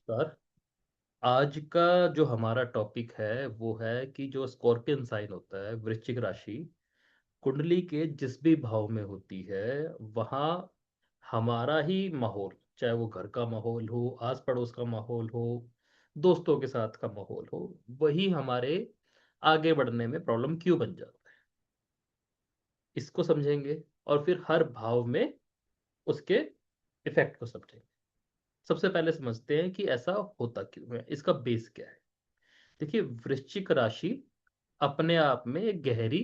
नमस्कार। आज का जो हमारा टॉपिक है वो है कि जो स्कॉर्पियन साइन होता है, वृश्चिक राशि, कुंडली के जिस भी भाव में होती है, वहाँ हमारा ही माहौल, चाहे वो घर का माहौल हो, आस पड़ोस का माहौल हो, दोस्तों के साथ का माहौल हो, वही हमारे आगे बढ़ने में प्रॉब्लम क्यों बन जाता है, इसको समझेंगे। और फिर हर भाव में उसके इफेक्ट को समझेंगे। सबसे पहले समझते हैं कि ऐसा होता क्यों है, इसका बेस क्या है। देखिए, वृश्चिक राशि अपने आप में एक गहरी,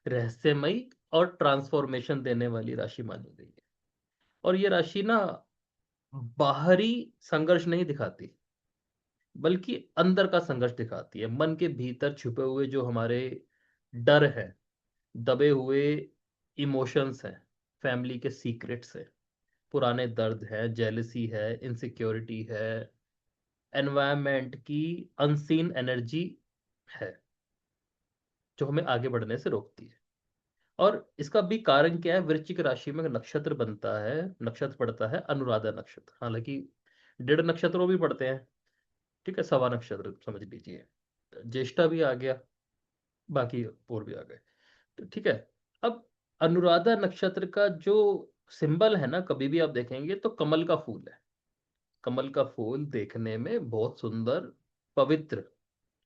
रहस्यमयी और ट्रांसफॉर्मेशन देने वाली राशि मानी गई है। और ये राशि ना बाहरी संघर्ष नहीं दिखाती, बल्कि अंदर का संघर्ष दिखाती है। मन के भीतर छुपे हुए जो हमारे डर है, दबे हुए इमोशंस हैं, फैमिली के सीक्रेट्स हैं, पुराने दर्द है, जेलसी है, इनसिक्योरिटी है, एनवायरनमेंट की अनसीन एनर्जी है, जो हमें आगे बढ़ने से रोकती है। और इसका भी कारण क्या है, वृश्चिक राशि में नक्षत्र बनता है, नक्षत्र पड़ता है अनुराधा नक्षत्र। हालांकि 1.5 नक्षत्र वो भी पड़ते हैं, ठीक है, सवा नक्षत्र समझ लीजिए। ज्येष्ठा भी आ गया, बाकी और भी आ गए, तो ठीक है। अब अनुराधा नक्षत्र का जो सिंबल है ना, कभी भी आप देखेंगे तो कमल का फूल है। कमल का फूल देखने में बहुत सुंदर, पवित्र,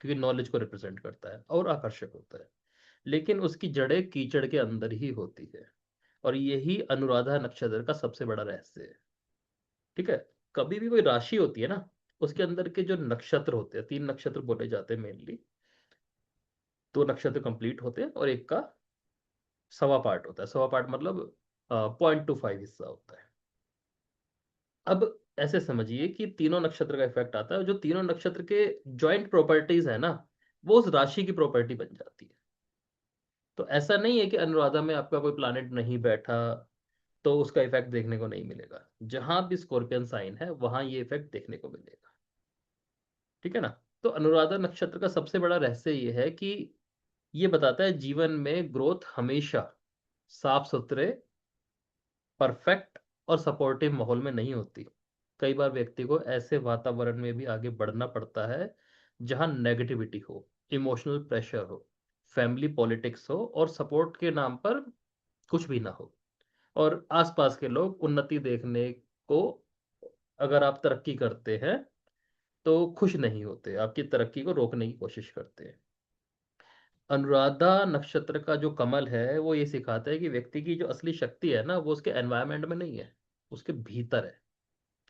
क्योंकि नॉलेज को रिप्रेजेंट करता है और आकर्षक होता है। लेकिन उसकी जड़ें कीचड़ के अंदर ही होती है। और यही अनुराधा नक्षत्र का सबसे बड़ा रहस्य है, ठीक है। कभी भी कोई राशि होती है ना, उसके अंदर के जो नक्षत्र होते हैं, 3 नक्षत्र बोले जाते हैं मेनली। 2 नक्षत्र कंप्लीट होते हैं और एक का सवा पार्ट होता है। सवा पार्ट मतलब 0.25 हिस्सा होता है। अब ऐसे समझिए कि तीनों नक्षत्र का इफेक्ट आता है, और जो तीनों नक्षत्र के जॉइंट प्रॉपर्टीज है ना, वो उस राशि की प्रॉपर्टी बन जाती है। तो ऐसा नहीं है कि अनुराधा में आपका कोई प्लैनेट नहीं बैठा तो उसका इफेक्ट देखने को नहीं मिलेगा। जहां भी स्कॉर्पियन साइन है वहां ये इफेक्ट देखने को मिलेगा, ठीक है ना। तो अनुराधा नक्षत्र का सबसे बड़ा रहस्य ये है कि ये बताता है जीवन में ग्रोथ हमेशा साफ सुथरे, परफेक्ट और सपोर्टिव माहौल में नहीं होती। कई बार व्यक्ति को ऐसे वातावरण में भी आगे बढ़ना पड़ता है जहां नेगेटिविटी हो, इमोशनल प्रेशर हो, फैमिली पॉलिटिक्स हो, और सपोर्ट के नाम पर कुछ भी ना हो। और आसपास के लोग उन्नति देखने को, अगर आप तरक्की करते हैं तो खुश नहीं होते, आपकी तरक्की को रोकने की कोशिश करते हैं। अनुराधा नक्षत्र का जो कमल है वो ये सिखाता है कि व्यक्ति की जो असली शक्ति है ना, वो उसके एनवायरनमेंट में नहीं है, उसके भीतर है।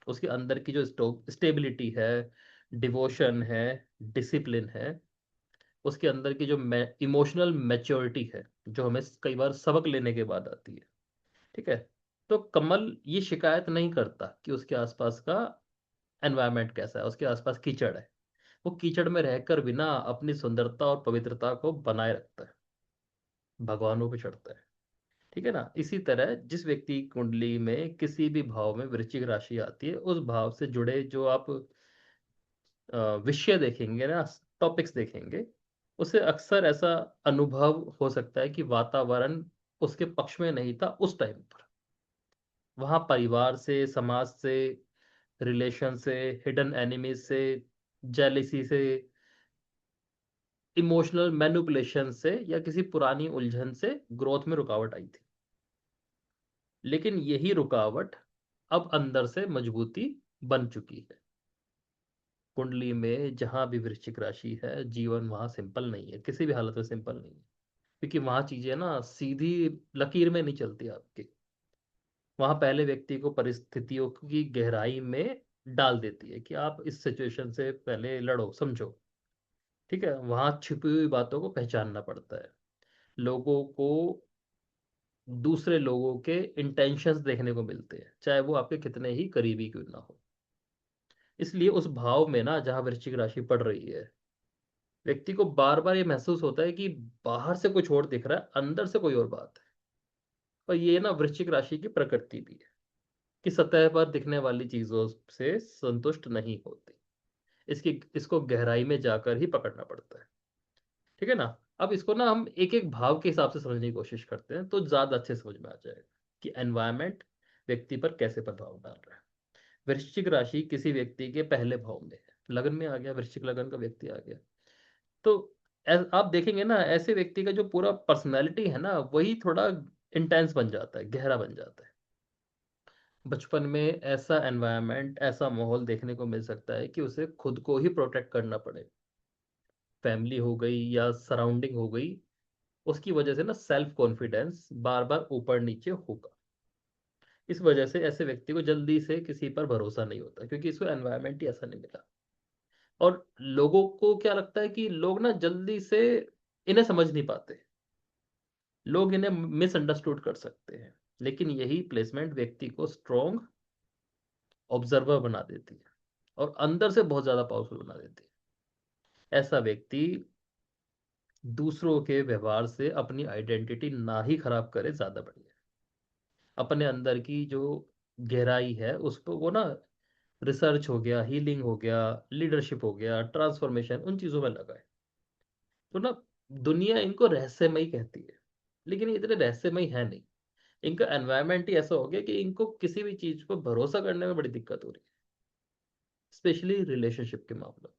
उसके अंदर की जो स्टेबिलिटी है, डिवोशन है, डिसिप्लिन है, उसके अंदर की जो इमोशनल मैच्योरिटी है, जो हमें कई बार सबक लेने के बाद आती है, ठीक है। तो कमल ये शिकायत नहीं करता कि उसके आसपास का एनवायरनमेंट कैसा है, उसके आसपास कीचड़ है। वो कीचड़ में रहकर भी ना अपनी सुंदरता और पवित्रता को बनाए रखता है, भगवानों पे चढ़ता है, ठीक है ना। इसी तरह जिस व्यक्ति की कुंडली में किसी भी भाव में वृश्चिक राशि आती है, उस भाव से जुड़े जो आप विषय देखेंगे ना, टॉपिक्स देखेंगे, उसे अक्सर ऐसा अनुभव हो सकता है कि वातावरण उसके पक्ष में नहीं था उस टाइम पर। वहां परिवार से, समाज से, रिलेशन से, हिडन एनिमीज से, जेलिसी से, इमोशनल मैनिपुलेशन से, या किसी पुरानी उलझन से ग्रोथ में रुकावट आई थी। लेकिन यही रुकावट अब अंदर से मजबूती बन चुकी है। कुंडली में जहां भी वृश्चिक राशि है, जीवन वहां सिंपल नहीं है, किसी भी हालत में सिंपल नहीं है। क्योंकि वहां चीजें ना सीधी लकीर में नहीं चलती आपकी। वहां पहले व्यक्ति को परिस्थितियों की गहराई में डाल देती है कि आप इस सिचुएशन से पहले लड़ो, समझो, ठीक है। वहां छिपी हुई बातों को पहचानना पड़ता है। लोगों को दूसरे लोगों के इंटेंशंस देखने को मिलते हैं, चाहे वो आपके कितने ही करीबी क्यों ना हो। इसलिए उस भाव में ना जहां वृश्चिक राशि पड़ रही है, व्यक्ति को बार बार ये महसूस होता है कि बाहर से कुछ और दिख रहा है, अंदर से कोई और बात है। और ये ना वृश्चिक राशि की प्रकृति भी है कि सतह पर दिखने वाली चीजों से संतुष्ट नहीं होती। इसकी इसको गहराई में जाकर ही पकड़ना पड़ता है, ठीक है ना। अब इसको ना हम एक एक भाव के हिसाब से समझने की कोशिश करते हैं तो ज्यादा अच्छे समझ में आ जाएगा कि एनवायरनमेंट व्यक्ति पर कैसे प्रभाव डाल रहा है। वृश्चिक राशि किसी व्यक्ति के पहले भाव में है, लगन में आ गया, वृश्चिक लगन का व्यक्ति आ गया, तो आप देखेंगे ना, ऐसे व्यक्ति का जो पूरा पर्सनैलिटी है ना, वही थोड़ा इंटेंस बन जाता है, गहरा बन जाता है। बचपन में ऐसा एनवायरनमेंट, ऐसा माहौल देखने को मिल सकता है कि उसे खुद को ही प्रोटेक्ट करना पड़े, फैमिली हो गई या सराउंडिंग हो गई, उसकी वजह से ना सेल्फ कॉन्फिडेंस बार बार ऊपर नीचे होगा। इस वजह से ऐसे व्यक्ति को जल्दी से किसी पर भरोसा नहीं होता, क्योंकि इसको एनवायरनमेंट ही ऐसा नहीं मिला। और लोगों को क्या लगता है कि लोग ना जल्दी से इन्हें समझ नहीं पाते, लोग इन्हें मिसअंडरस्टूड कर सकते हैं, लेकिन यही प्लेसमेंट व्यक्ति को स्ट्रॉन्ग ऑब्जर्वर बना देती है और अंदर से बहुत ज्यादा पावरफुल बना देती है। ऐसा व्यक्ति दूसरों के व्यवहार से अपनी आइडेंटिटी ना ही खराब करे, ज्यादा बढ़िया। अपने अंदर की जो गहराई है उस पर वो ना रिसर्च हो गया, हीलिंग हो गया, लीडरशिप हो गया, ट्रांसफॉर्मेशन, उन चीजों में लगा है। तो ना दुनिया इनको रहस्यमयी कहती है, लेकिन ये इतने रहस्यमयी है नहीं। इनका एनवायरनमेंट ही ऐसा हो गया कि इनको किसी भी चीज पर भरोसा करने में बड़ी दिक्कत हो रही है, स्पेशली रिलेशनशिप के मामलों में।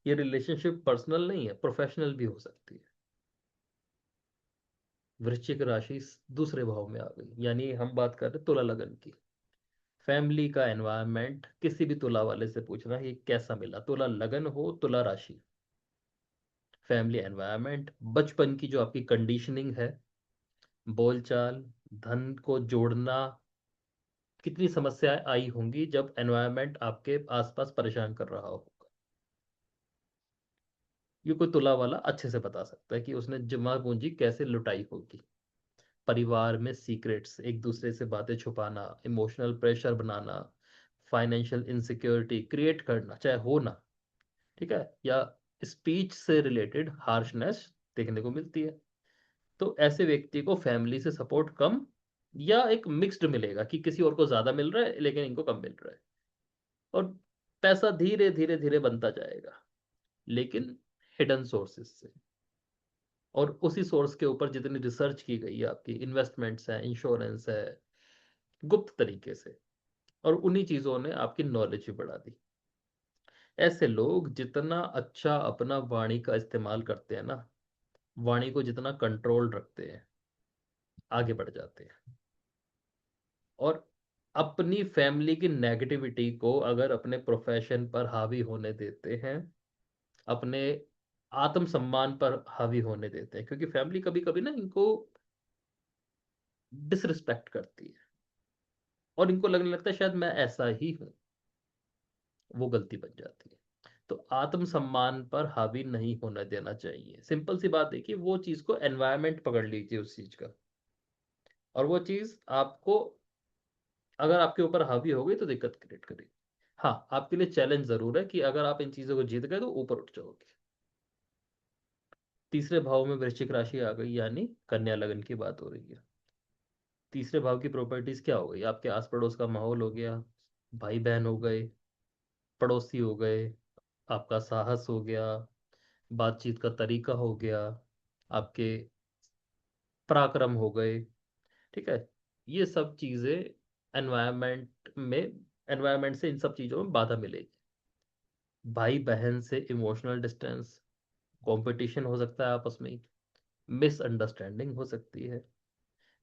ये रिलेशनशिप पर्सनल नहीं है, प्रोफेशनल भी हो सकती है। वृश्चिक राशि दूसरे भाव में आ गई, यानी हम बात कर रहे तुला लगन की। फैमिली का एनवायरनमेंट किसी भी तुला वाले से पूछना ये कैसा मिला, तुला लगन हो, तुला राशि। फैमिली एनवायरनमेंट, बचपन की जो आपकी कंडीशनिंग है, बोलचाल, धन को जोड़ना, कितनी समस्याएं आई होंगी जब एनवायरनमेंट आपके आसपास परेशान कर रहा होगा। ये कोई तुला वाला अच्छे से बता सकता है कि उसने जमा पूंजी कैसे लुटाई होगी। परिवार में सीक्रेट्स, एक दूसरे से बातें छुपाना, इमोशनल प्रेशर बनाना, फाइनेंशियल इनसिक्योरिटी क्रिएट करना, चाहे हो ना, ठीक है, या स्पीच से रिलेटेड हार्शनेस देखने को मिलती है। तो ऐसे व्यक्ति को फैमिली से सपोर्ट कम या एक मिक्स्ड मिलेगा, कि किसी और को ज्यादा मिल रहा है लेकिन इनको कम मिल रहा है। और पैसा धीरे धीरे धीरे बनता जाएगा, लेकिन हिडन सोर्सेस से, और उसी सोर्स के ऊपर जितनी रिसर्च की गई है, आपकी इन्वेस्टमेंट्स है, इंश्योरेंस है, गुप्त तरीके से, और उन्हीं चीजों ने आपकी नॉलेज भी बढ़ा दी। ऐसे लोग जितना अच्छा अपना वाणी का इस्तेमाल करते हैं ना, वाणी को जितना कंट्रोल रखते हैं, आगे बढ़ जाते हैं। और अपनी फैमिली की नेगेटिविटी को अगर अपने प्रोफेशन पर हावी होने देते हैं, अपने आत्मसम्मान पर हावी होने देते हैं, क्योंकि फैमिली कभी कभी ना इनको डिसरिस्पेक्ट करती है और इनको लगने लगता है शायद मैं ऐसा ही हूं, वो गलती बन जाती है। तो आत्मसम्मान पर हावी नहीं होने देना चाहिए। सिंपल सी बात है कि वो चीज को एनवायरनमेंट पकड़ लीजिए उस चीज का, और वो चीज आपको अगर आपके ऊपर हावी हो गई तो दिक्कत क्रिएट करेगी। हाँ, आपके लिए चैलेंज जरूर है कि अगर आप इन चीजों को जीत गए तो ऊपर उठ जाओगे। तीसरे भाव में वृश्चिक राशि आ गई, यानी कन्या लगन की बात हो रही है। तीसरे भाव की प्रॉपर्टीज क्या हो गई, आपके आस पड़ोस का माहौल हो गया, भाई बहन हो गए, पड़ोसी हो गए, आपका साहस हो गया, बातचीत का तरीका हो गया, आपके पराक्रम हो गए, ठीक है। ये सब चीजें एनवायरनमेंट से इन सब चीजों में बाधा मिलेगी। भाई बहन से इमोशनल डिस्टेंस, कंपटीशन हो सकता है आपस में, मिसअंडरस्टैंडिंग हो सकती है।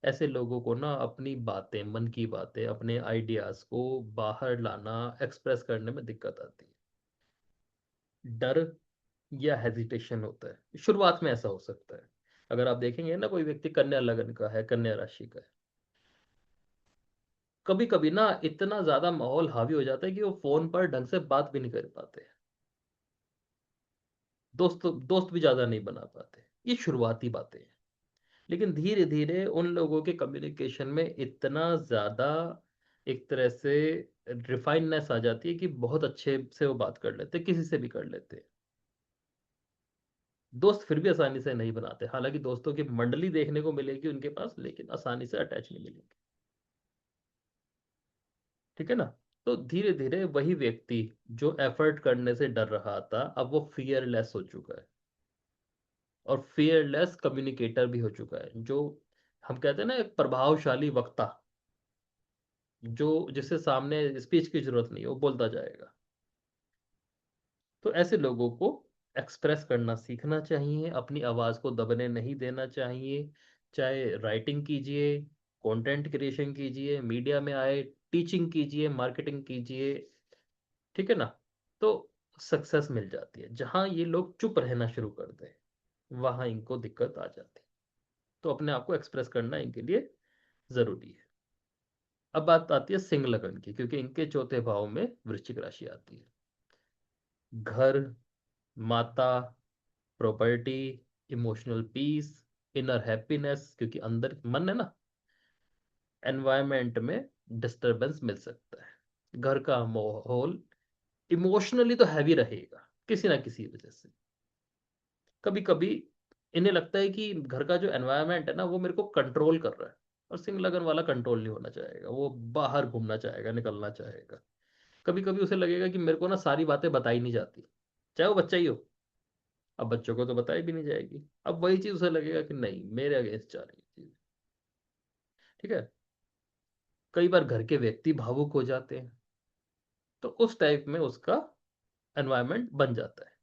ऐसे लोगों को ना अपनी बातें, मन की बातें, अपने आइडियाज को बाहर लाना, एक्सप्रेस करने में दिक्कत आती है। डर या हेजिटेशन होता है, शुरुआत में ऐसा हो सकता है। अगर आप देखेंगे ना, कोई व्यक्ति कन्या लगन का है, कन्या राशि का है, कभी कभी ना इतना ज्यादा माहौल हावी हो जाता है कि वो फोन पर ढंग से बात भी नहीं कर पाते, दोस्त दोस्त भी ज्यादा नहीं बना पाते। ये शुरुआती बातें हैं, लेकिन धीरे धीरे उन लोगों के कम्युनिकेशन में इतना ज्यादा एक तरह से रिफाइननेस आ जाती है कि बहुत अच्छे से वो बात कर लेते हैं, किसी से भी कर लेते हैं। दोस्त फिर भी आसानी से नहीं बनाते, हालांकि दोस्तों की मंडली देखने को मिलेगी उनके पास, लेकिन आसानी से अटैच नहीं मिलेंगे, ठीक है ना। तो धीरे धीरे वही व्यक्ति जो एफर्ट करने से डर रहा था, अब वो फियरलेस हो चुका है, और फियरलेस कम्युनिकेटर भी हो चुका है, जो हम कहते हैं ना एक प्रभावशाली वक्ता। जो जिससे सामने स्पीच की जरूरत नहीं है वो बोलता जाएगा। तो ऐसे लोगों को एक्सप्रेस करना सीखना चाहिए, अपनी आवाज को दबने नहीं देना चाहिए। चाहे राइटिंग कीजिए, कंटेंट क्रिएशन कीजिए, मीडिया में आए, टीचिंग कीजिए, मार्केटिंग कीजिए, ठीक है ना। तो सक्सेस मिल जाती है। जहां ये लोग चुप रहना शुरू कर दें वहां इनको दिक्कत आ जाती है। तो अपने आप को एक्सप्रेस करना इनके लिए जरूरी है। अब बात आती है सिंह लगन की, क्योंकि इनके चौथे भाव में वृश्चिक राशि आती है। घर, माता, property, emotional peace, inner happiness, क्योंकि अंदर मन है ना, एनवायरमेंट में डिस्टरबेंस मिल सकता है। घर का माहौल इमोशनली तो हैवी रहेगा किसी ना किसी वजह से। कभी कभी इन्हें लगता है कि घर का जो एनवायरनमेंट है ना वो मेरे को कंट्रोल कर रहा है। और सिंह लगन वाला कंट्रोल नहीं होना चाहेगा, वो बाहर घूमना चाहेगा, निकलना चाहेगा। कभी कभी उसे लगेगा कि मेरे को ना सारी बातें बताई नहीं जाती, चाहे वो बच्चा ही हो। अब बच्चों को तो बताई भी नहीं जाएगी, अब वही चीज उसे लगेगा कि नहीं मेरे अगेंस्ट जा रही है चीज। ठीक है। कई बार घर के व्यक्ति भावुक हो जाते हैं, तो उस टाइप में उसका एनवायरनमेंट बन जाता है।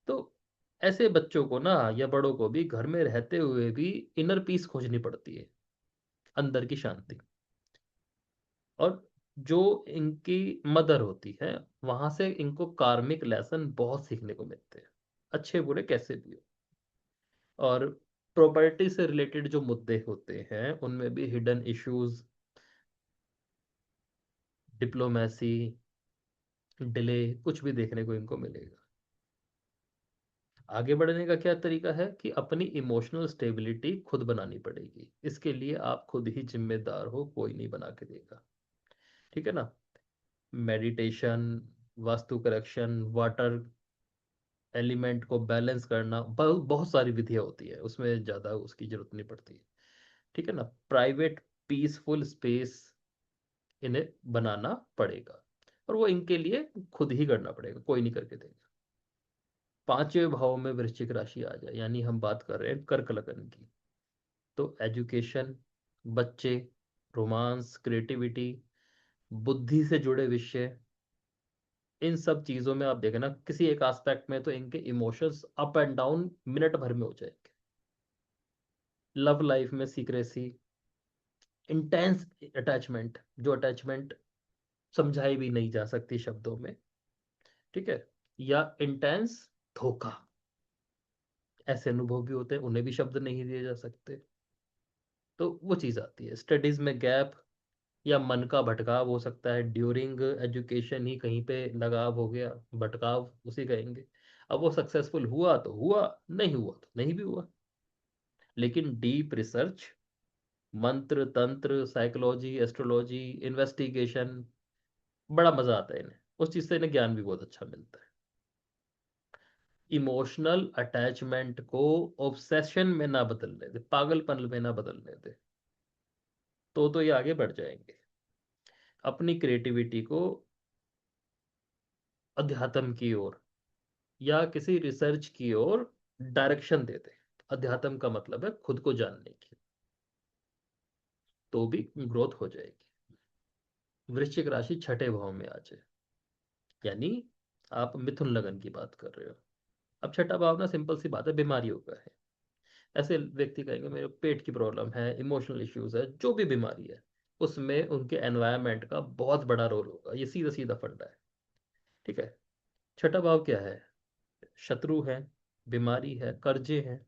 तो ऐसे बच्चों को ना या बड़ों को भी घर में रहते हुए भी इनर पीस खोजनी पड़ती है, अंदर की शांति। और जो इनकी मदर होती है वहां से इनको कार्मिक लेसन बहुत सीखने को मिलते हैं, अच्छे बुरे कैसे भी हो। और प्रॉपर्टी से रिलेटेड जो मुद्दे होते हैं उनमें भी हिडन इश्यूज, डिप्लोमेसी, डिले, कुछ भी देखने को इनको मिलेगा। आगे बढ़ने का क्या तरीका है कि अपनी इमोशनल स्टेबिलिटी खुद बनानी पड़ेगी। इसके लिए आप खुद ही जिम्मेदार हो, कोई नहीं बना के देगा। ठीक है ना। Meditation, vastu correction, water element को बैलेंस करना, बहुत बहुत सारी विधियां होती है, उसमें ज़्यादा उसकी जरूरत नहीं पड़ती है। ठीक है ना। प्राइवेट पीसफुल स्पेस इन्हें बनाना पड़ेगा, और वो इनके लिए खुद ही करना पड़ेगा, कोई नहीं करके देगा। पांचवें भाव में वृश्चिक राशि आ जाए, यानी हम बात कर रहे हैं कर्क लगन की। तो एजुकेशन, बच्चे, रोमांस, क्रिएटिविटी, बुद्धि से जुड़े विषय, इन सब चीजों में आप देखें ना किसी एक एस्पेक्ट में तो इनके emotions up and down minute भर में हो जाएंगे। लव लाइफ में सीक्रेसी, इंटेंस अटैचमेंट, जो अटैचमेंट समझाई भी नहीं जा सकती शब्दों में। ठीक है। या इंटेंस धोखा, ऐसे अनुभव भी होते हैं, उन्हें भी शब्द नहीं दिए जा सकते। तो वो चीज आती है। स्टडीज में गैप या मन का भटकाव हो सकता है, ड्यूरिंग एजुकेशन ही कहीं पे लगाव हो गया, भटकाव उसे कहेंगे। अब वो सक्सेसफुल हुआ तो हुआ, नहीं हुआ तो नहीं भी हुआ। लेकिन डीप रिसर्च, मंत्र तंत्र, साइकोलॉजी, एस्ट्रोलॉजी, इन्वेस्टिगेशन, बड़ा मजा आता है इन्हें, उस चीज से इन्हें ज्ञान भी बहुत अच्छा मिलता है। इमोशनल अटैचमेंट को ऑब्सेशन में ना बदलने दे, पागलपन में ना बदलने दे, तो ये आगे बढ़ जाएंगे। अपनी क्रिएटिविटी को अध्यात्म की ओर या किसी रिसर्च की ओर डायरेक्शन दे दे। अध्यात्म का मतलब है खुद को जानने की, तो भी ग्रोथ हो जाएगी। वृश्चिक राशि छठे भाव में आ जाए, यानी आप मिथुन लगन की बात कर रहे हो। अब छठा भाव ना सिंपल सी बात है, बीमारियों का है। ऐसे व्यक्ति कहेंगे मेरे पेट की प्रॉब्लम है, इमोशनल इश्यूज है, जो भी बीमारी है उसमें उनके एनवायरनमेंट का बहुत बड़ा रोल होगा, ये सीधा सीधा फंडा है। ठीक है। छठा भाव क्या है? शत्रु है, बीमारी है, कर्जे हैं।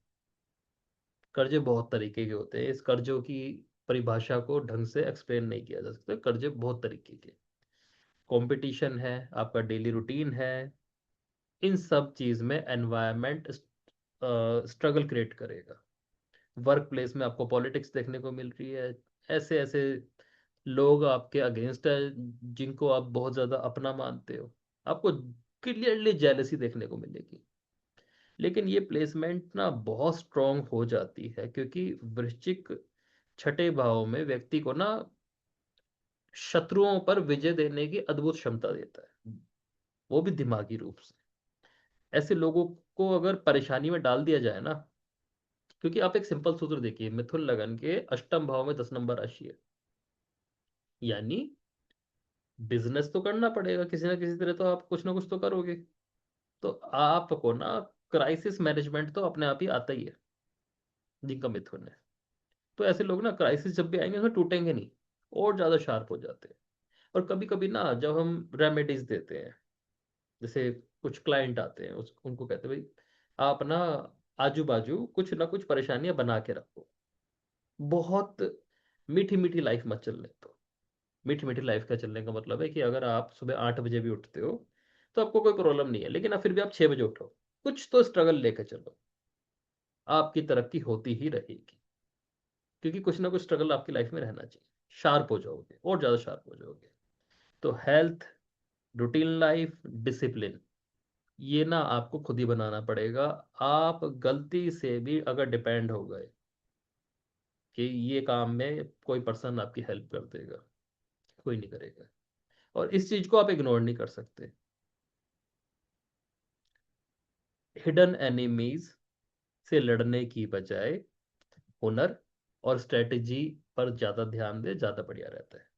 कर्जे बहुत तरीके के होते हैं, इस कर्जों की परिभाषा को ढंग से एक्सप्लेन नहीं किया जा सकता। कर्जे बहुत तरीके के, कंपटीशन है, आपका डेली रूटीन है, इन सब चीज में एनवायरनमेंट स्ट्रगल क्रिएट करेगा। वर्क प्लेस में आपको पॉलिटिक्स देखने को मिल रही है, ऐसे ऐसे लोग आपके अगेंस्ट है जिनको आप बहुत ज्यादा अपना मानते हो, आपको क्लियरली जेलसी देखने को मिलेगी। लेकिन ये प्लेसमेंट ना बहुत स्ट्रांग हो जाती है, क्योंकि वृश्चिक छठे भाव में व्यक्ति को ना शत्रुओं पर विजय देने की अद्भुत क्षमता देता है, वो भी दिमागी रूप से। ऐसे लोगों को अगर परेशानी में डाल दिया जाए ना, क्योंकि आप एक सिंपल सूत्र देखिए, मिथुन लगन के अष्टम भाव में 10 नंबर राशि है। यानी बिजनेस तो करना पड़ेगा किसी ना किसी तरह, तो आप कुछ ना कुछ तो करोगे। तो आपको ना क्राइसिस मैनेजमेंट तो अपने आप ही आता ही है, जिनका मिथुन है। तो ऐसे लोग ना क्राइसिस जब भी आएंगे उसमें टूटेंगे नहीं, और ज्यादा शार्प हो जाते हैं। और कभी कभी ना जब हम रेमेडीज देते हैं, जैसे कुछ क्लाइंट आते हैं उनको कहते हैं भाई आप ना आजू बाजू कुछ ना कुछ परेशानियां बना के रखो, बहुत मीठी मीठी लाइफ मत चलने दो। मीठी मीठी लाइफ का चलने का मतलब है कि अगर आप सुबह 8 बजे भी उठते हो तो आपको कोई प्रॉब्लम नहीं है, लेकिन अब फिर भी आप 6 बजे उठो, कुछ तो स्ट्रगल लेके चलो, आपकी तरक्की होती ही रहेगी। क्योंकि कुछ ना कुछ स्ट्रगल आपकी लाइफ में रहना चाहिए, शार्प हो जाओगे और ज़्यादा शार्प हो जाओगे। तो हेल्थ, रूटीन लाइफ, डिसिप्लिन, ये ना आपको खुद ही बनाना पड़ेगा। आप गलती से भी अगर डिपेंड हो गए कि ये काम में कोई पर्सन आपकी हेल्प कर देगा, कोई नहीं करेगा। और इस चीज को आप इग्नोर नहीं कर सकते। हिडन एनिमीज से लड़ने की बजाय हुनर और स्ट्रेटजी पर ज्यादा ध्यान दे, ज्यादा बढ़िया रहता है।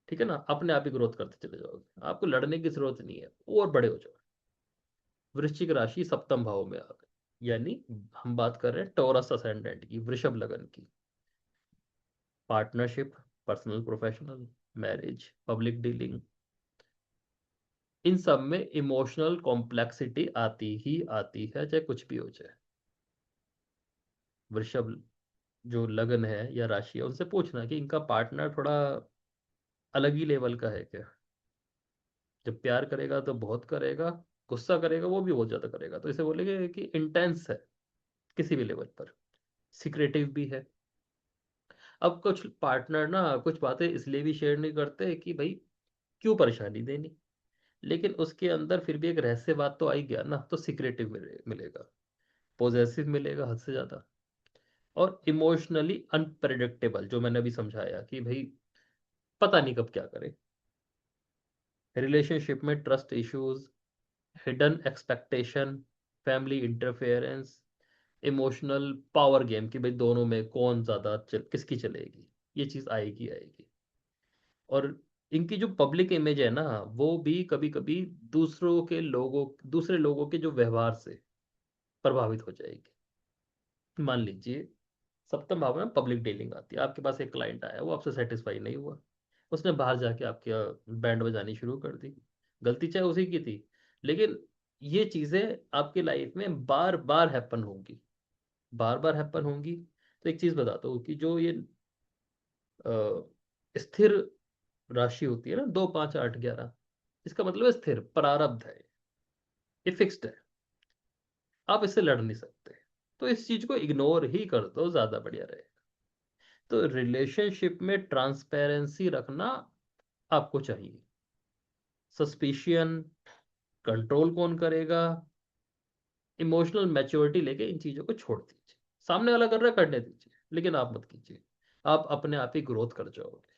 ठीक है ना, अपने आप ही ग्रोथ करते चले जाओगे, आपको लड़ने की जरूरत नहीं है, और बड़े हो जाओ। वृश्चिक राशि सप्तम भाव में आ गई, यानी हम बात कर रहे हैं टॉरस असेंडेंट की, वृषभ लगन की। Partnership, personal professional, marriage, public dealing, इन सब में इमोशनल कॉम्प्लेक्सिटी आती ही आती है, चाहे कुछ भी हो जाए। वृषभ जो लगन है या राशि है, उनसे पूछना कि इनका पार्टनर थोड़ा अलग ही लेवल का है क्या। जब प्यार करेगा तो बहुत करेगा, गुस्सा करेगा वो भी बहुत ज्यादा करेगा, तो इसे बोलेंगे कि इंटेंस है किसी भी लेवल पर, सिक्रेटिव भी है। अब कुछ पार्टनर ना कुछ बातें इसलिए भी शेयर नहीं करते कि भाई क्यों परेशानी देनी, लेकिन उसके अंदर फिर भी एक रहस्य बात तो आई गया ना, तो सिक्रेटिव मिलेगा, पॉजेसिव मिलेगा हद से ज्यादा, और इमोशनली अनप्रेडिक्टेबल, जो मैंने अभी समझाया कि भाई पता नहीं कब क्या करे। रिलेशनशिप में trust issues, hidden expectation, family interference, emotional power game कि भाई दोनों में कौन ज्यादा किसकी चलेगी, ये चीज आएगी आएगी। और इनकी जो पब्लिक इमेज है ना, वो भी कभी कभी दूसरे लोगों के जो व्यवहार से प्रभावित हो जाएगी। मान लीजिए सप्तम भाव में पब्लिक डीलिंग आती है, आपके पास एक क्लाइंट आया, वो आपसे सेटिस्फाई नहीं हुआ, उसने बाहर जाके आपके बैंड बजानी शुरू कर दी। गलती चाहे उसी की थी, लेकिन ये चीजें आपकी लाइफ में बार बार हैपन होंगी, बार बार हैपन होंगी। तो एक चीज बताता हूँ कि जो ये स्थिर राशि होती है ना, 2 5 8 11, इसका मतलब है स्थिर प्रारब्ध है, ये फिक्स्ड है, आप इससे लड़ नहीं सकते। तो इस चीज को इग्नोर ही कर दो, ज्यादा बढ़िया रहेगा। तो रिलेशनशिप में ट्रांसपेरेंसी रखना आपको चाहिए। सस्पिशियन कंट्रोल कौन करेगा, इमोशनल मैच्योरिटी लेके इन चीजों को छोड़ दीजिए। सामने वाला कर रहा है करने दीजिए, लेकिन आप मत कीजिए, आप अपने आप ही ग्रोथ कर जाओगे।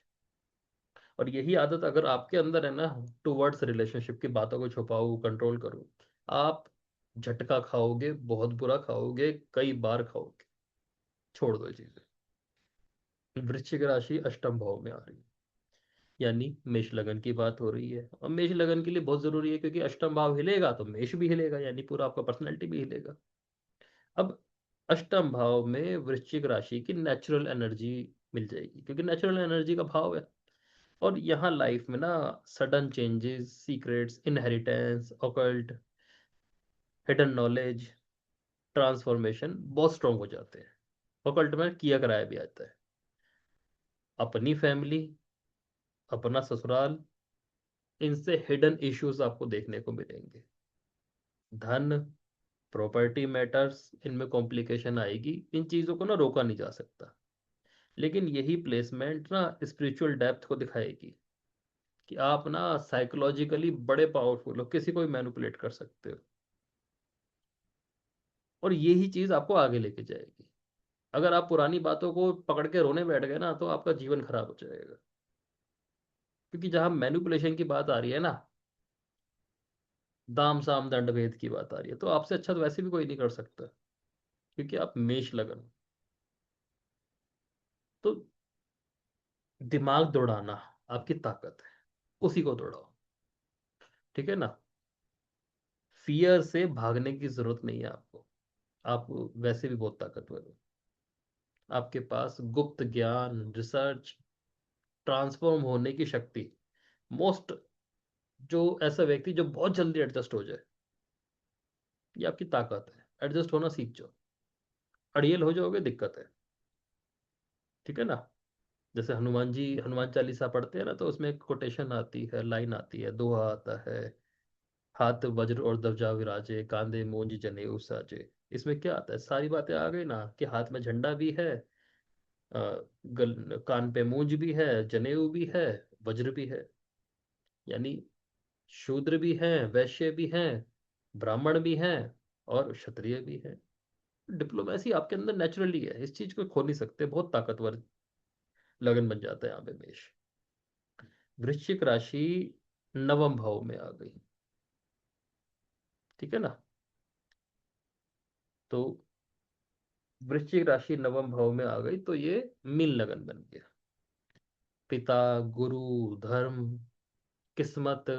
और यही आदत अगर आपके अंदर है ना, टूवर्ड्स रिलेशनशिप की बातों को छुपाओ, कंट्रोल करो, आप झटका खाओगे, बहुत बुरा खाओगे, कई बार खाओगे। छोड़ दो ये चीजें। वृश्चिक राशि अष्टम भाव में आ रही है, यानी मेष लगन की बात हो रही है, और मेष लगन के लिए बहुत जरूरी है, क्योंकि अष्टम भाव हिलेगा तो मेष भी हिलेगा, यानी पूरा आपका पर्सनैलिटी भी हिलेगा। अब अष्टम भाव में वृश्चिक राशि की नेचुरल एनर्जी मिल जाएगी, क्योंकि नेचुरल एनर्जी का भाव है। और यहाँ लाइफ में ना sudden changes, secrets, inheritance, occult, hidden knowledge, transformation बहुत स्ट्रांग हो जाते हैं। ऑकल्ट में किया कराया भी आता है। अपनी फैमिली, अपना ससुराल, इनसे हिडन इश्यूज आपको देखने को मिलेंगे। धन, प्रॉपर्टी मैटर्स, इनमें कॉम्प्लिकेशन आएगी, इन चीज़ों को ना रोका नहीं जा सकता। लेकिन यही प्लेसमेंट ना स्पिरिचुअल डेप्थ को दिखाएगी, कि आप ना साइकोलॉजिकली बड़े पावरफुल हो, किसी को भी मैनिपुलेट कर सकते हो। और यही चीज़ आपको आगे लेके जाएगी। अगर आप पुरानी बातों को पकड़ के रोने बैठ गए ना, तो आपका जीवन खराब हो जाएगा। क्योंकि जहां मैनिपुलेशन की बात आ रही है ना, दाम साम दंड भेद की बात आ रही है, तो आपसे अच्छा तो वैसे भी कोई नहीं कर सकता, क्योंकि आप मेष लगन। तो दिमाग दौड़ाना आपकी ताकत है, उसी को दौड़ाओ। ठीक है ना। फियर से भागने की जरूरत नहीं है आपको। आप वैसे भी बहुत ताकतवर हो। आपके पास गुप्त ज्ञान, रिसर्च, ट्रांसफॉर्म होने की शक्ति। मोस्ट, जो ऐसा व्यक्ति जो बहुत जल्दी एडजस्ट हो जाए, ये आपकी ताकत है। एडजस्ट होना सीख जाओ। अड़ियल हो जाओगे, दिक्कत है। ठीक है ना। जैसे हनुमान जी हनुमान चालीसा पढ़ते हैं ना, तो उसमें एक कोटेशन आती है, लाइन आती है, दोहा आता है, हाथ वज्र और ध्वजा विराजे, कांधे मूंज जनेऊ साजे। इसमें क्या आता है, सारी बातें आ गई ना, कि हाथ में झंडा भी है, कान पे मूंज भी है, जनेऊ भी है, वज्र भी है। यानी शूद्र भी हैं, वैश्य भी हैं, ब्राह्मण भी हैं, और क्षत्रिय भी हैं। डिप्लोमेसी आपके अंदर नेचुरली है, इस चीज को खो नहीं सकते। बहुत ताकतवर लगन बन जाता है यहाँ पे मेष। वृश्चिक राशि नवम भाव में आ गई। ठीक है ना। तो वृश्चिक राशि नवम भाव में आ गई, तो ये मीन लगन बन गया। पिता, गुरु, धर्म, किस्मत,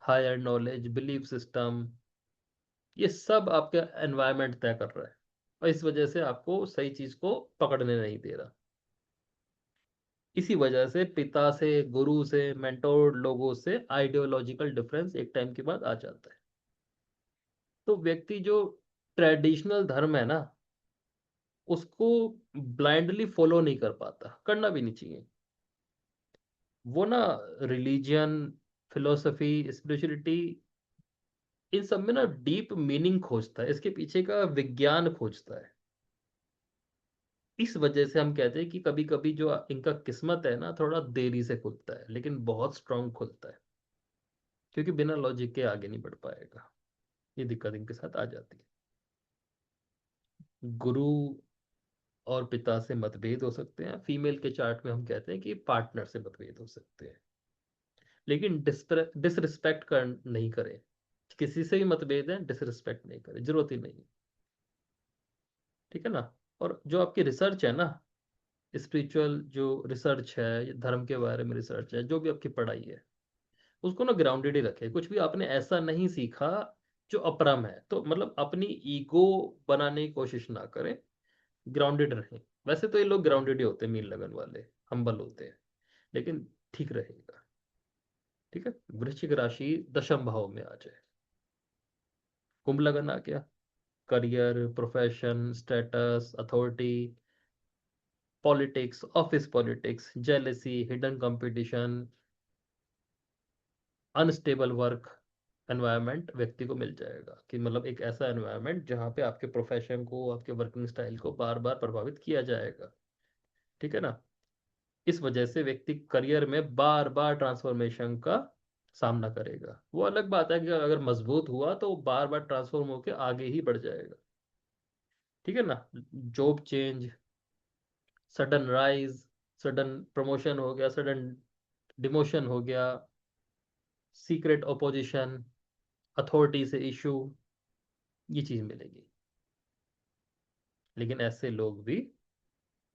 हायर नॉलेज, बिलीफ सिस्टम, ये सब आपका एनवायरनमेंट तय कर रहा है, और इस वजह से आपको सही चीज को पकड़ने नहीं दे रहा। इसी वजह से पिता से, गुरु से, मेंटोर लोगों से आइडियोलॉजिकल डिफरेंस एक टाइम के बाद आ जाता है। तो व्यक्ति जो ट्रेडिशनल धर्म है ना, उसको ब्लाइंडली फॉलो नहीं कर पाता, करना भी नहीं चाहिए। वो ना रिलीजियन, फिलोसफी, स्पिरिचुअलिटी, इन सब में ना डीप मीनिंग खोजता है, इसके पीछे का विज्ञान खोजता है। इस वजह से हम कहते हैं कि कभी कभी जो इनका किस्मत है ना, थोड़ा देरी से खुलता है, लेकिन बहुत स्ट्रांग खुलता है, क्योंकि बिना लॉजिक के आगे नहीं बढ़ पाएगा। ये दिक्कत इनके साथ आ जाती है। गुरु और पिता से मतभेद हो सकते हैं, फीमेल के चार्ट में हम कहते हैं कि पार्टनर से मतभेद हो सकते हैं। लेकिन डिसरिस्पेक्ट कर नहीं करें। किसी से भी मतभेद है, डिसरिस्पेक्ट नहीं करें, जरूरत ही नहीं। ठीक है ना। और जो आपकी रिसर्च है ना, स्पिरिचुअल जो रिसर्च है, ये धर्म के बारे में रिसर्च है, जो भी आपकी पढ़ाई है, उसको ना ग्राउंडेड ही रखे। कुछ भी आपने ऐसा नहीं सीखा जो अपरम है, तो मतलब अपनी ईगो बनाने की कोशिश ना करें, ग्राउंडेड रहें। वैसे तो ये लोग ग्राउंडेड ही होते हैं, मीन लगन वाले, हम्बल होते हैं, लेकिन ठीक रहेगा। ठीक है। वृश्चिक राशि दशम भाव में आ जाए। कुंभ लगन आ गया। Career, profession, status, authority, politics, office politics, jealousy, hidden competition, unstable work environment व्यक्ति को मिल जाएगा। कि मतलब एक ऐसा एनवायरनमेंट जहाँ पे आपके प्रोफेशन को, आपके वर्किंग स्टाइल को बार बार प्रभावित किया जाएगा। ठीक है ना। इस वजह से व्यक्ति करियर में बार बार ट्रांसफॉर्मेशन का सामना करेगा। वो अलग बात है कि अगर मजबूत हुआ तो बार बार ट्रांसफॉर्म होकर आगे ही बढ़ जाएगा। ठीक है ना। Job change, sudden rise, sudden promotion हो गया, सडन डिमोशन हो गया, सीक्रेट अपोजिशन, अथॉरिटी से इशू, ये चीज मिलेगी। लेकिन ऐसे लोग भी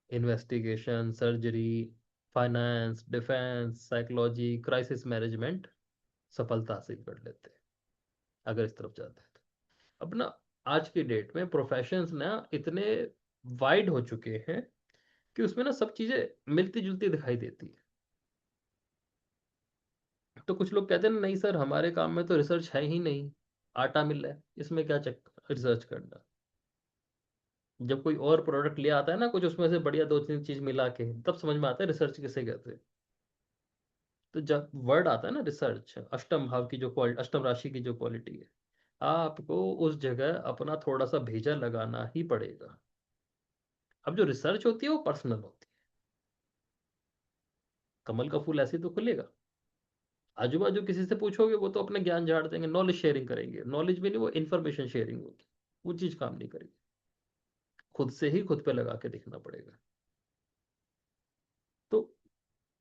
investigation, surgery, finance, defence, psychology, crisis management सफलता हासिल कर लेते हैं, अगर इस तरफ जाते हैं तो। अब ना, आज की डेट में प्रोफेशंस ना इतने वाइड हो चुके हैं कि उसमें ना सब चीजें मिलती जुलती दिखाई देती है। तो कुछ लोग कहते हैं ना, नहीं सर हमारे काम में तो रिसर्च है ही नहीं, आटा मिल रहा है, इसमें क्या चेक रिसर्च करना। जब कोई और प्रोडक्ट ले आता है ना कुछ, उसमें से बढ़िया दो तीन चीज मिला के, तब समझ में आता है रिसर्च किसे कहते हैं। तो जब वर्ड आता है ना रिसर्च, अष्टम भाव की जो क्वालिटी, अष्टम राशि की जो क्वालिटी है, आपको उस जगह अपना थोड़ा सा भेजा लगाना ही पड़ेगा। अब जो रिसर्च होती है वो पर्सनल होती है। कमल का फूल ऐसे ही तो खुलेगा। आजू बाजू किसी से पूछोगे, वो तो अपने ज्ञान झाड़ देंगे, नॉलेज शेयरिंग करेंगे, नॉलेज भी नहीं, वो इन्फॉर्मेशन शेयरिंग होगी। वो चीज काम नहीं करेगी। खुद से ही खुद पे लगा के देखना पड़ेगा। तो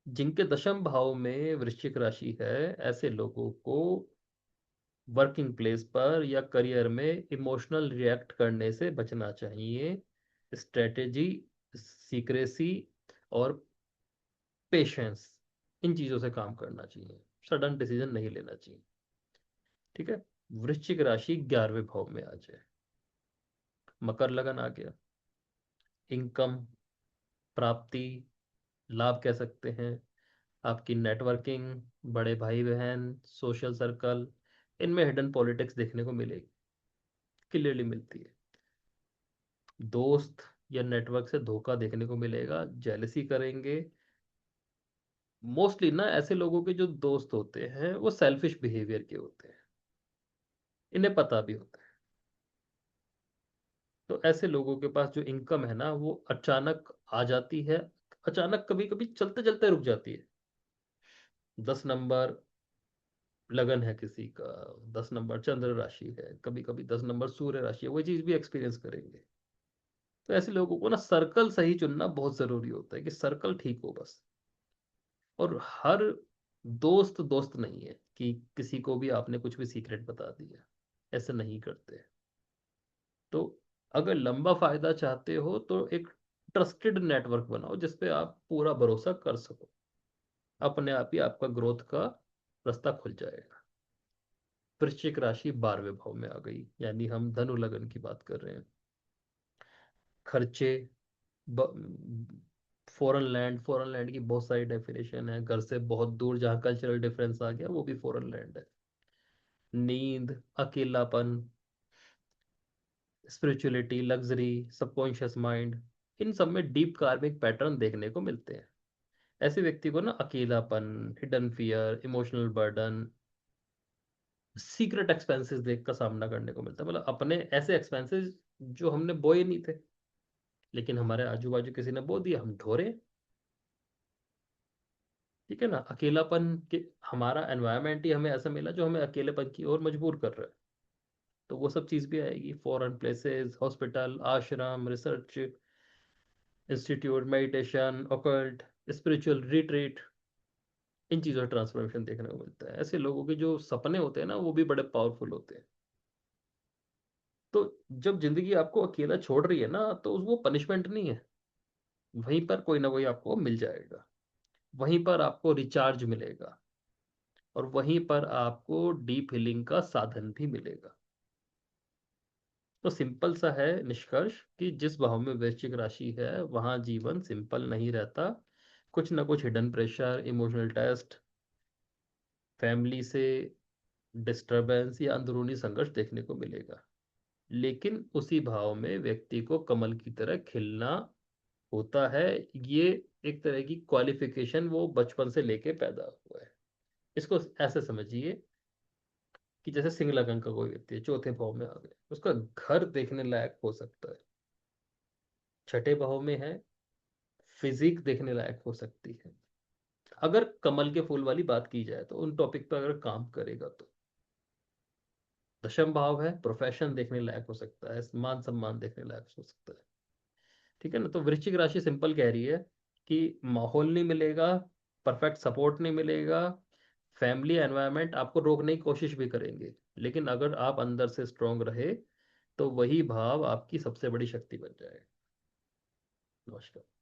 जिनके दशम भाव में वृश्चिक राशि है, ऐसे लोगों को वर्किंग प्लेस पर या करियर में इमोशनल रिएक्ट करने से बचना चाहिए। स्ट्रेटेजी, सीक्रेसी और पेशेंस, इन चीजों से काम करना चाहिए, सडन डिसीजन नहीं लेना चाहिए। ठीक है। वृश्चिक राशि 11वें भाव में आ जाए, मकर लगन आ गया। इनकम, प्राप्ति, लाभ कह सकते हैं, आपकी नेटवर्किंग, बड़े भाई बहन, सोशल सर्कल, इनमें हिडन पॉलिटिक्स देखने को मिलेगी, क्लियरली मिलती है। दोस्त या नेटवर्क से धोखा देखने को मिलेगा, जेलसी करेंगे। मोस्टली ना ऐसे लोगों के जो दोस्त होते हैं वो सेल्फिश बिहेवियर के होते हैं, इन्हें पता भी होता है। तो ऐसे लोगों के पास जो इनकम है ना वो अचानक आ जाती है, अचानक कभी कभी चलते चलते रुक जाती है। 10 नंबर लगन है किसी का, 10 नंबर चंद्र राशि है, कभी कभी 10 नंबर सूर्य राशि है, वो चीज भी एक्सपीरियंस करेंगे। तो ऐसे लोगों को ना सर्कल सही चुनना बहुत जरूरी होता है, कि सर्कल ठीक हो बस। और हर दोस्त दोस्त नहीं है कि किसी को भी आपने कुछ भी सीक्रेट बता दिया, ऐसे नहीं करते। तो अगर लंबा फायदा चाहते हो तो एक ट्रस्टेड नेटवर्क बनाओ जिसपे आप पूरा भरोसा कर सको, अपने आप ही आपका ग्रोथ का रास्ता खुल जाएगा। वृश्चिक राशि 12वें भाव में आ गई, यानी हम धनु लगन की बात कर रहे हैं। खर्चे, फॉरेन लैंड की बहुत सारी डेफिनेशन है, घर से बहुत दूर जहाँ कल्चरल डिफरेंस आ गया वो भी फॉरेन लैंड है। नींद, अकेलापन, स्पिरिचुअलिटी, लग्जरी, सबकॉन्शियस माइंड, इन सब में डीप कार्मिक पैटर्न देखने को मिलते हैं। ऐसे व्यक्ति को ना अकेलापन, hidden fear, emotional burden, secret expenses देख का सामना करने को मिलता है। मतलब अपने ऐसे एक्सपेंसेस जो हमने बोए नहीं थे, लेकिन हमारे आजू बाजू किसी ने बो दिया, हम ढोरे। ठीक है ना, अकेलापन के, हमारा एनवायरनमेंट ही हमें ऐसा मिला जो हमें अकेलेपन की ओर मजबूर कर रहा है। तो वो सब चीज़ भी आएगी, foreign places, hospital, ashram, research institute, meditation, occult, spiritual retreat, इन चीज़ों का ट्रांसफॉर्मेशन देखने को मिलता है। ऐसे लोगों के जो सपने होते हैं ना वो भी बड़े पावरफुल होते हैं। तो जब जिंदगी आपको अकेला छोड़ रही है ना तो वो पनिशमेंट नहीं है, वहीं पर कोई ना कोई आपको मिल जाएगा, वहीं पर आपको रिचार्ज मिलेगा, और वहीं पर आपको डीप हीलिंग का साधन भी मिलेगा। तो सिंपल सा है निष्कर्ष, कि जिस भाव में वृश्चिक राशि है वहां जीवन सिंपल नहीं रहता, कुछ ना कुछ hidden pressure, emotional test, family से डिस्टरबेंस या अंदरूनी संघर्ष देखने को मिलेगा। लेकिन उसी भाव में व्यक्ति को कमल की तरह खिलना होता है। ये एक तरह की क्वालिफिकेशन वो बचपन से लेके पैदा हुआ है। इसको ऐसे समझिए कि जैसे सिंह लगन का कोई व्यक्ति है, चौथे भाव में आ गया, उसका घर देखने लायक हो सकता है। छठे भाव में है, फिजिक देखने लायक हो सकती है। अगर कमल के फूल वाली बात की जाए तो उन टॉपिक पर अगर काम करेगा तो। दशम भाव है, प्रोफेशन देखने लायक हो सकता है, मान सम्मान देखने लायक हो सकता है। ठीक है ना। तो वृश्चिक राशि सिंपल कह रही है कि माहौल नहीं मिलेगा, परफेक्ट सपोर्ट नहीं मिलेगा, फैमिली एनवायरनमेंट आपको रोकने की कोशिश भी करेंगे, लेकिन अगर आप अंदर से स्ट्रांग रहे तो वही भाव आपकी सबसे बड़ी शक्ति बन जाएगा। नमस्कार।